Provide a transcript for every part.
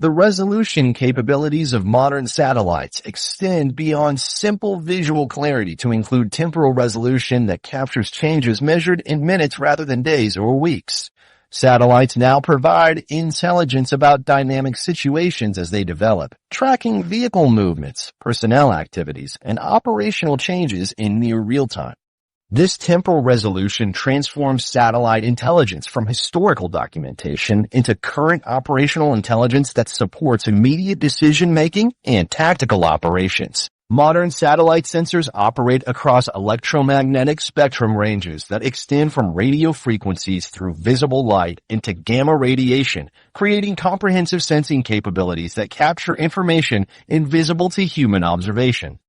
The resolution capabilities of modern satellites extend beyond simple visual clarity to include temporal resolution that captures changes measured in minutes rather than days or weeks. Satellites now provide intelligence about dynamic situations as they develop, tracking vehicle movements, personnel activities, and operational changes in near real time. This temporal resolution transforms satellite intelligence from historical documentation into current operational intelligence that supports immediate decision-making and tactical operations. Modern satellite sensors operate across electromagnetic spectrum ranges that extend from radio frequencies through visible light into gamma radiation, creating comprehensive sensing capabilities that capture information invisible to human observation.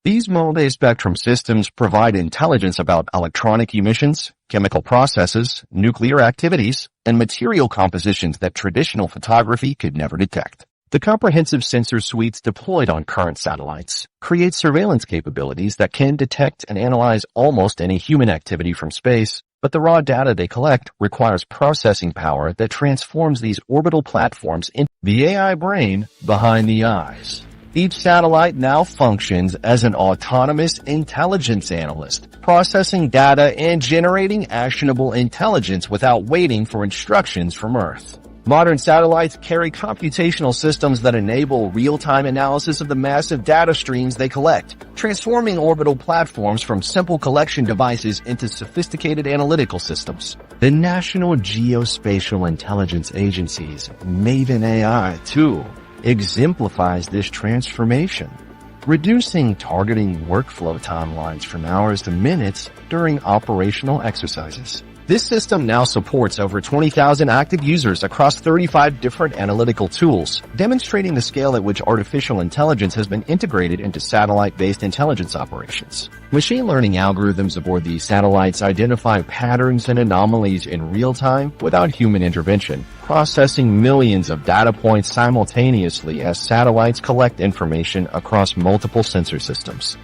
These multi-spectrum systems provide intelligence about electronic emissions, chemical processes, nuclear activities, and material compositions that traditional photography could never detect. The comprehensive sensor suites deployed on current satellites create surveillance capabilities that can detect and analyze almost any human activity from space, but the raw data they collect requires processing power that transforms these orbital platforms into the AI brain behind the eyes. Each satellite now functions as an autonomous intelligence analyst, processing data and generating actionable intelligence without waiting for instructions from Earth. Modern satellites carry computational systems that enable real-time analysis of the massive data streams they collect, transforming orbital platforms from simple collection devices into sophisticated analytical systems. The National Geospatial Intelligence Agency's Maven AI tool exemplifies this transformation, reducing targeting workflow timelines from hours to minutes during operational exercises. This system now supports over 20,000 active users across 35 different analytical tools, demonstrating the scale at which artificial intelligence has been integrated into satellite-based intelligence operations. Machine learning algorithms aboard these satellites identify patterns and anomalies in real time without human intervention, processing millions of data points simultaneously as satellites collect information across multiple sensor systems.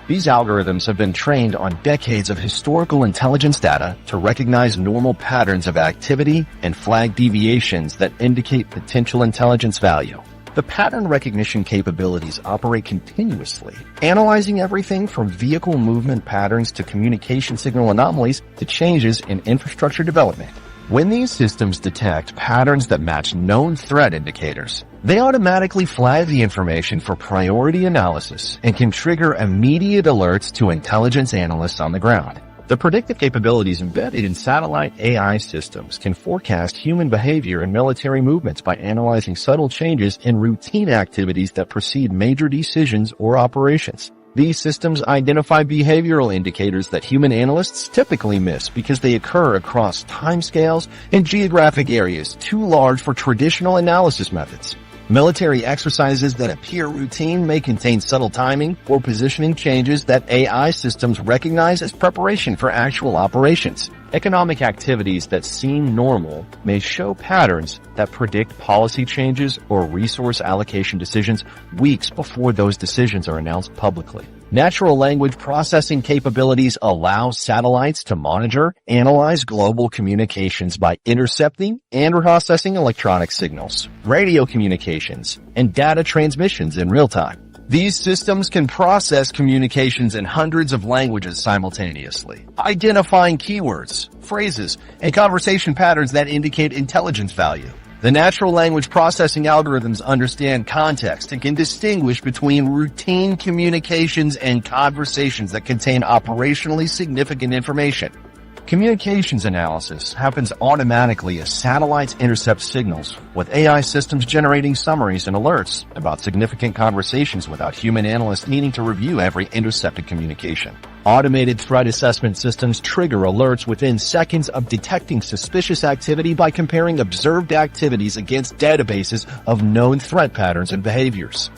These algorithms have been trained on decades of historical intelligence data to recognize normal patterns of activity and flag deviations that indicate potential intelligence value. The pattern recognition capabilities operate continuously, analyzing everything from vehicle movement patterns to communication signal anomalies to changes in infrastructure development. When these systems detect patterns that match known threat indicators, they automatically flag the information for priority analysis and can trigger immediate alerts to intelligence analysts on the ground. The predictive capabilities embedded in satellite AI systems can forecast human behavior and military movements by analyzing subtle changes in routine activities that precede major decisions or operations. These systems identify behavioral indicators that human analysts typically miss because they occur across timescales and geographic areas too large for traditional analysis methods. Military exercises that appear routine may contain subtle timing or positioning changes that AI systems recognize as preparation for actual operations. Economic activities that seem normal may show patterns that predict policy changes or resource allocation decisions weeks before those decisions are announced publicly. Natural language processing capabilities allow satellites to monitor, analyze global communications by intercepting and processing electronic signals, radio communications, and data transmissions in real time. These systems can process communications in hundreds of languages simultaneously, identifying keywords, phrases, and conversation patterns that indicate intelligence value. The natural language processing algorithms understand context and can distinguish between routine communications and conversations that contain operationally significant information. Communications analysis happens automatically as satellites intercept signals, with AI systems generating summaries and alerts about significant conversations without human analysts needing to review every intercepted communication. Automated threat assessment systems trigger alerts within seconds of detecting suspicious activity by comparing observed activities against databases of known threat patterns and behaviors.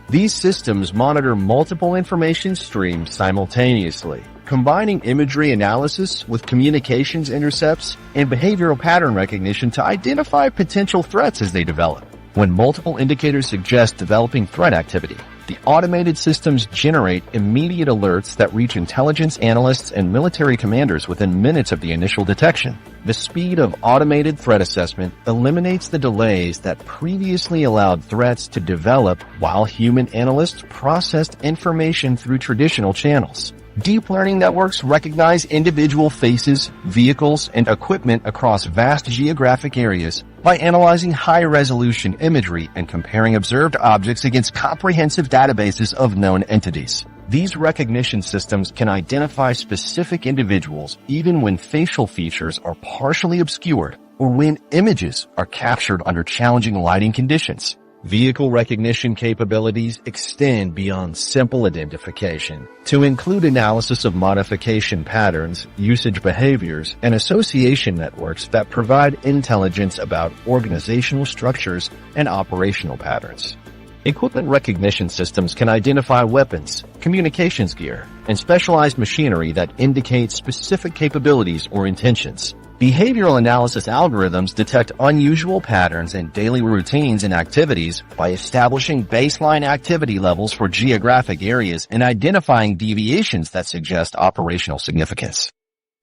These systems monitor multiple information streams simultaneously, combining imagery analysis with communications intercepts and behavioral pattern recognition to identify potential threats as they develop. When multiple indicators suggest developing threat activity, The automated systems generate immediate alerts that reach intelligence analysts and military commanders within minutes of the initial detection. The speed of automated threat assessment eliminates the delays that previously allowed threats to develop while human analysts processed information through traditional channels. Deep learning networks recognize individual faces, vehicles, and equipment across vast geographic areas by analyzing high-resolution imagery and comparing observed objects against comprehensive databases of known entities. These recognition systems can identify specific individuals even when facial features are partially obscured or when images are captured under challenging lighting conditions. Vehicle recognition capabilities extend beyond simple identification to include analysis of modification patterns, usage behaviors, and association networks that provide intelligence about organizational structures and operational patterns. Equipment recognition systems can identify weapons, communications gear, and specialized machinery that indicate specific capabilities or intentions. Behavioral analysis algorithms detect unusual patterns and daily routines and activities by establishing baseline activity levels for geographic areas and identifying deviations that suggest operational significance.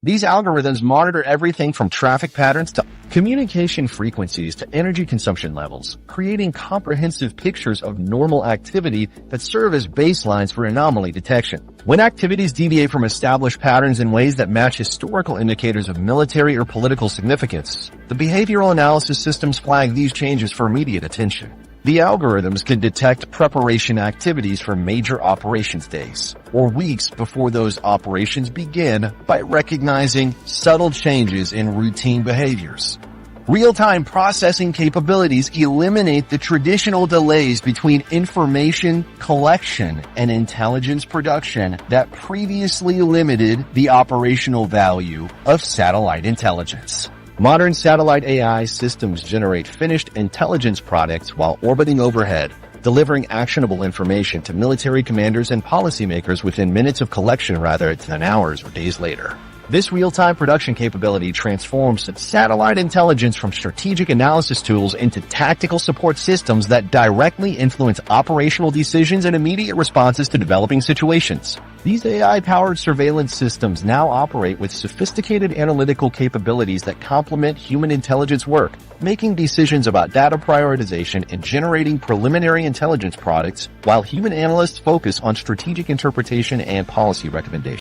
These algorithms monitor everything from traffic patterns to communication frequencies to energy consumption levels, creating comprehensive pictures of normal activity that serve as baselines for anomaly detection. When activities deviate from established patterns in ways that match historical indicators of military or political significance, the behavioral analysis systems flag these changes for immediate attention. The algorithms can detect preparation activities for major operations days or weeks before those operations begin by recognizing subtle changes in routine behaviors. Real-time processing capabilities eliminate the traditional delays between information collection and intelligence production that previously limited the operational value of satellite intelligence. Modern satellite AI systems generate finished intelligence products while orbiting overhead, delivering actionable information to military commanders and policymakers within minutes of collection rather than hours or days later. This real-time production capability transforms satellite intelligence from strategic analysis tools into tactical support systems that directly influence operational decisions and immediate responses to developing situations. These AI-powered surveillance systems now operate with sophisticated analytical capabilities that complement human intelligence work, making decisions about data prioritization and generating preliminary intelligence products, while human analysts focus on strategic interpretation and policy recommendations.